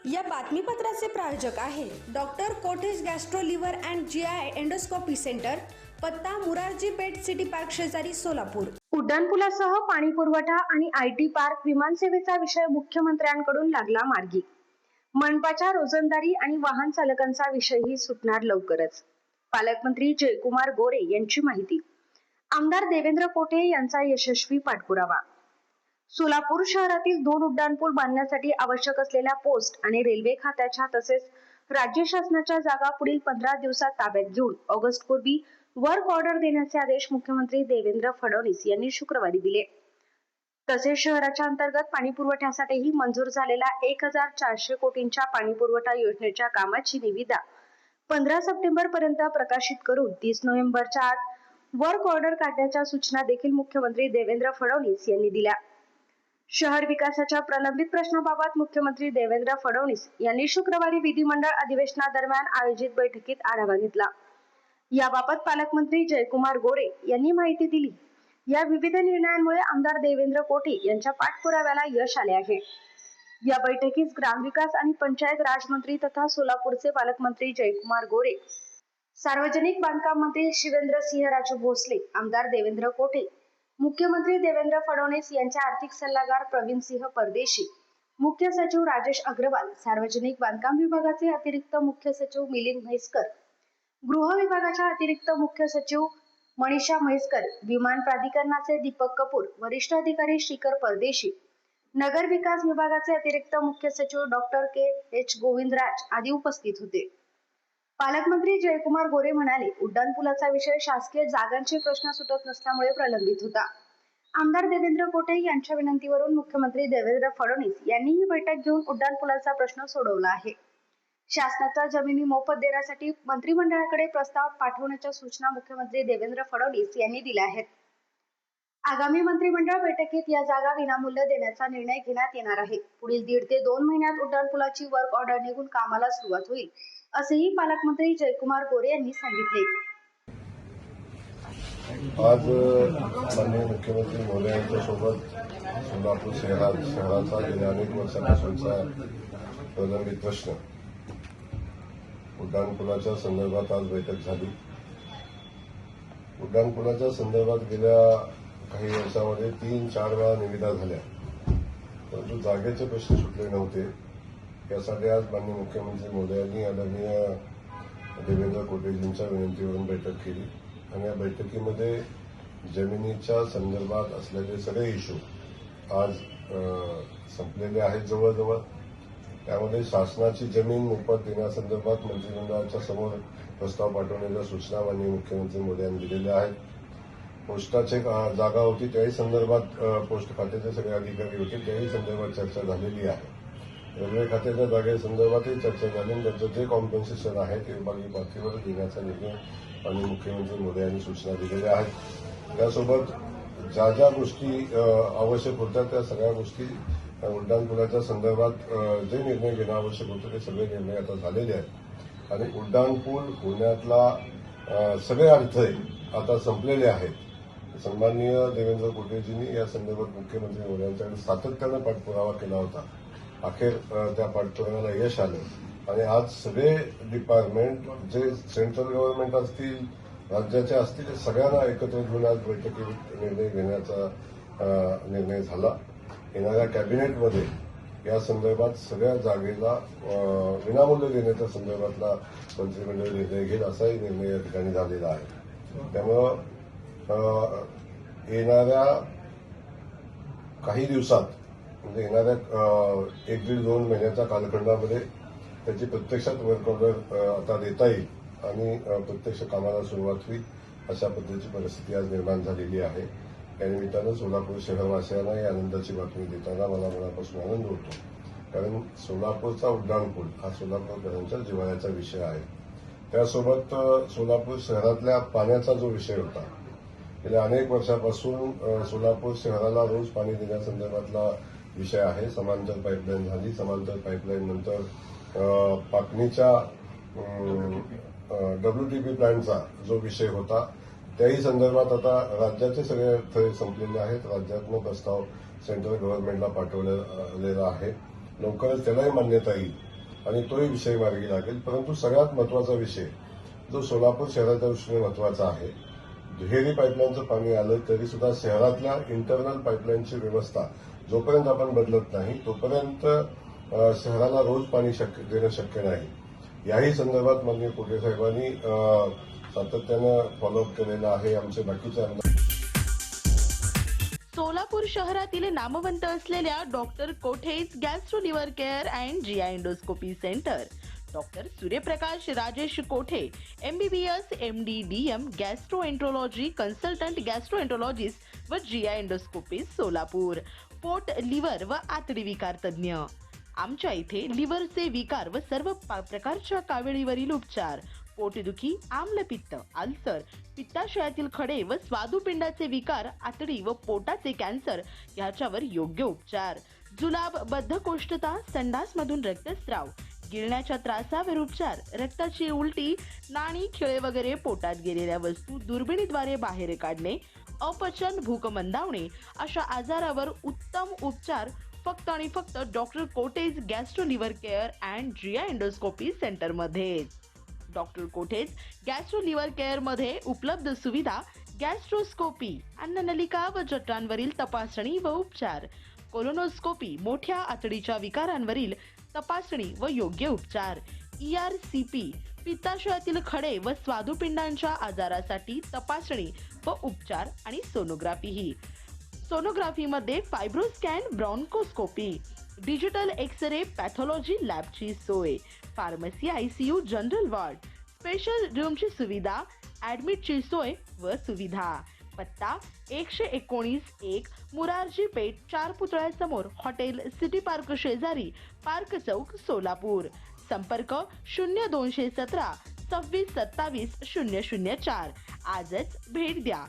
या बातमीपत्राचे प्रायोजक आहे doctor cottage gastro liver and GI endoscopy centre, पत्ता मुरारजी पेठ सिटी पार्क शेजारी सोलापूर। उड्डाणपुलासह पाणी पुरवठा आणि आयटी पार्क विमानसेवेचा विषय मुख्यमंत्र्यांकडून लागला मार्गी। मनपाच्या रोजंदारी आणि वाहन चालकांचा विषयही सुटणार लवकरच। पालकमंत्री जयकुमार गोरे यांची माहिती। आमदार देवेंद्र कोटे यांचा यशस्वी पाठपुरावा। सोलापूर शहरातील 2 उड्डाणपूल बांधण्यासाठी आवश्यक असलेल्या पोस्ट आणि रेल्वे खात्याच्या तसेच राज्य शासनाच्या जागा पुढील 15 दिवसात ताब्यात घेऊन ऑगस्टपूर्वी वर्क ऑर्डर देण्याचे आदेश मुख्यमंत्री देवेंद्र फडणवीस यांनी शुक्रवारी दिले। तसेच शहराच्या अंतर्गत पाणी पुरवठ्यासाठीही मंजूर झालेल्या 1400 कोटींच्या पाणी पुरवठा योजनेच्या कामाची निविदा 15 सप्टेंबर पर्यंत प्रकाशित करून 30 नोव्हेंबरच्या आत वर्क ऑर्डर काढण्याच्या सूचना देखील मुख्यमंत्री देवेंद्र फडणवीस यांनी दिल्या। शहर विकासाच्या प्रलंबित प्रश्नाबाबत मुख्यमंत्री देवेंद्र फडणवीस यांनी शुक्रवारी विधिमंडळ अधिवेशनादरम्यान आयोजित बैठकीत आढावा घेतला। याबाबत पालकमंत्री जयकुमार गोरे यांनी माहिती दिली। या विविध निर्णयांमुळे आमदार देवेंद्र कोटे यांच्या पाठपुराव्याला यश आले आहे। या बैठकीस ग्रामविकास आणि पंचायत राज मंत्री तथा सोलापूरचे पालकमंत्री जयकुमार गोरे, सार्वजनिक बांधकाम मंत्री शिवेंद्रसिंहराजे भोसले, आमदार देवेंद्र कोटे, मुख्यमंत्री देवेंद्र फडणवीस यांचे आर्थिक सल्लागार प्रवीणसिंह परदेशी, मुख्य सचिव राजेश अग्रवाल, सार्वजनिक बांधकाम विभागाचे अतिरिक्त मुख्य सचिव मिलिंद म्हैसकर, गृह विभागाच्या अतिरिक्त मुख्य सचिव मनीषा म्हैसकर, विमान प्राधिकरणाचे दीपक कपूर, वरिष्ठ अधिकारी श्रीकर परदेशी, नगर विकास विभागाचे अतिरिक्त मुख्य सचिव डॉक्टर के.एच. गोविंदराज आदी उपस्थित होते। पालकमंत्री जयकुमार गोरे म्हणाले, उड्डाणपुलाचा विषय शासकीय जागांचे प्रश्न सुटत नसल्यामुळे प्रलंबित होता। आमदार देवेंद्र कोटे यांच्या विनंतीवरून मुख्यमंत्री देवेंद्र फडणवीस यांनी ही बैठक घेऊन उड्डाणपुलाचा प्रश्न सोडवला आहे। शासनाच्या जमिनी मोफत देण्यासाठी मंत्रिमंडळाकडे प्रस्ताव पाठवण्याच्या सूचना मुख्यमंत्री देवेंद्र फडणवीस यांनी दिल्या आहेत। आगामी मंत्रिमंडळ बैठकीत या जागा विनामूल्य देण्याचा निर्णय घेण्यात येणार आहे। पुढील 1.5 ते 2 महिन्यात उड्डाणपुलाची वर्क ऑर्डर निघून कामाला सुरुवात होईल, असेही पालकमंत्री जयकुमार गोरे यांनी सांगितले। आज माननीय मुख्यमंत्री महोदय यांच्या सोबत सोलापूर शहराचा गेल्या अनेक वर्षापासूनचा प्रलंबित प्रश्न उड्डाणपुलाच्या संदर्भात आज बैठक झाली। उड्डाणपुलाच्या संदर्भात गेल्या काही वर्षामध्ये 3-4 वेळा निविदा झाल्या, परंतु जागेचे प्रश्न सुटले नव्हते। यासाठी आज माननीय मुख्यमंत्री महोदयांनी आदरणीय देवेंद्र कोटेजींच्या विनंतीवरून बैठक केली आणि या बैठकीमध्ये जमिनीच्या संदर्भात असलेले सगळे इश्यू आज संपलेले आहेत जवळजवळ। त्यामध्ये शासनाची जमीन मोफत देण्यासंदर्भात मंत्रिमंडळाच्या समोर प्रस्ताव पाठवण्याच्या सूचना माननीय मुख्यमंत्री मोदयांनी दिलेल्या आहेत। पोस्टाची जागा होती त्याही संदर्भात पोस्ट खात्याचे सगळे अधिकारी होते, त्याही संदर्भात चर्चा झालेली आहे। रेल्वे खात्याच्या जागेसंदर्भातही चर्चा झाली आणि त्याचं जे कॉम्पेन्सेशन आहे ते विभागीय पातळीवर देण्याचा निर्णय आणि मुख्यमंत्री मोदी यांनी सूचना दिलेल्या आहेत। त्यासोबत ज्या ज्या गोष्टी आवश्यक होत्या त्या सगळ्या गोष्टी उड्डाणपुलाच्या संदर्भात जे निर्णय घेणं आवश्यक होतं ते सगळे निर्णय आता झालेले आहेत आणि उड्डाणपूल होण्यातला सगळे अडथळे आता संपलेले आहेत। सन्माननीय देवेंद्र कोटेजींनी या संदर्भात मुख्यमंत्री मोदयांच्याकडे सातत्यानं पाठपुरावा केला होता। अखेर त्या पाठपुराव्याला यश आलं आणि आज सगळे डिपार्टमेंट जे सेंट्रल गव्हर्नमेंट असतील, राज्याचे असतील, सगळ्यांना एकत्र घेऊन आज बैठकीत निर्णय घेण्याचा निर्णय झाला। येणाऱ्या कॅबिनेटमध्ये या संदर्भात सगळ्या जागेला विनामूल्य देण्याच्या संदर्भातला मंत्रिमंडळ निर्णय घेईल असाही निर्णय या ठिकाणी झालेला आहे। त्यामुळं येणाऱ्या काही दिवसात म्हणजे येणाऱ्या 1-2 महिन्याच्या कालखंडामध्ये त्याची प्रत्यक्षात वर्क ऑर्डर आता देता येईल आणि प्रत्यक्ष कामाला सुरुवात होईल अशा पद्धतीची परिस्थिती आज निर्माण झालेली आहे। या निमित्तानं सोलापूर शहरवासियांना ही आनंदाची बातमी देताना मला मनापासून आनंद होतो, कारण सोलापूरचा उड्डाणपूल हा सोलापूरकरांच्या जिव्हाळ्याचा विषय आहे। त्यासोबत सोलापूर शहरातल्या पाण्याचा जो विषय होता, गेल्या अनेक वर्षापासून सोलापूर शहराला रोज पाणी देण्यासंदर्भातला विषय आहे। समांतर पाईपलाईन झाली, समांतर पाईपलाईन नंतर पाटणीच्या WTP प्लॅन्टचा जो विषय होता त्याही संदर्भात आता राज्याचे सगळे अडथळे संपलेले आहेत। राज्यातनं प्रस्ताव सेंट्रल गव्हर्नमेंटला पाठवलेला आहे, लवकरच त्यालाही मान्यता येईल आणि तोही विषय मार्गी लागेल. परंतु सगळ्यात महत्वाचा विषय जो सोलापूर शहराच्या दृष्टीने महत्वाचा आहे, दुहेरी पाईपलाईनचं पाणी आलं तरी सुद्धा शहरातल्या इंटरनल पाईपलाईनची व्यवस्था जोपर्यंत आपण बदलत नाही तोपर्यंत शहराला रोज पाणी देणं शक्य नाही. याही संदर्भात माननीय कोटे साहेबांनी सातत्यानं फॉलोअप केलेला आहे. आमचे बाकीचे आमदार सोलापूर शहरातील नामवंत असलेल्या doctor Kothe's gastro liver care and GI endoscopy centre, doctor Suryaprakash Rajesh Kothe MBBS MD DM gastroenterology consultant gastroenterologist व जीआय एंडोस्कोपिस्ट सोलापूर, पोट लिव्हर व आतडी विकार तज्ज्ञ. आमच्या इथे लिव्हरचे विकार व सर्व प्रकारच्या काविळीवरील उपचार, पोटदुखी, आम्लपित्त, अल्सर, पित्ताशयातील खडे व स्वादुपिंडाचे विकार, आतडी व पोटाचे कॅन्सर याच्यावर योग्य उपचार, जुलाब, बद्धकोष्ठता, संडासमधून रक्तस्राव, गिळण्याच्या त्रासावर उपचार, रक्ताची उलटी, नाणी, खिळे वगैरे पोटात गेलेल्या वस्तू दुर्बिणीद्वारे बाहेर काढणे, अपचन, भूक मंदावणे अशा आजारावर उत्तम उपचार फक्त आणि फक्त doctor cottage gastro liver care and GI endoscopy सेंटरमध्ये. Doctor cottage gastro liver care मध्ये उपलब्ध सुविधा गॅस्ट्रोस्कोपी, अन्ननलिका व जठरांवरील तपासणी व उपचार, कोलोनोस्कोपी, मोठ्या आतडीच्या विकारांवरील तपासणी व योग्य उपचार, ERCP, पित्ताशयातील खडे व स्वादुपिंडांच्या आजारासाठी तपासणी व उपचार आणि सोनोग्राफीही. सोनोग्राफीमध्ये fibroscan, bronchoscopy, digital X ray, pathology लॅबची सोय, pharmacy, ICU, general ward, special रूमची सुविधा, ॲडमिटची सोय व सुविधा. पत्ता 119-1 मुरारजी पेठ, 4 पुतळ्यासमोर, हॉटेल सिटी पार्क शेजारी, पार्क चौक, सोलापूर. संपर्क 0217 26 27 004. आजच भेट द्या.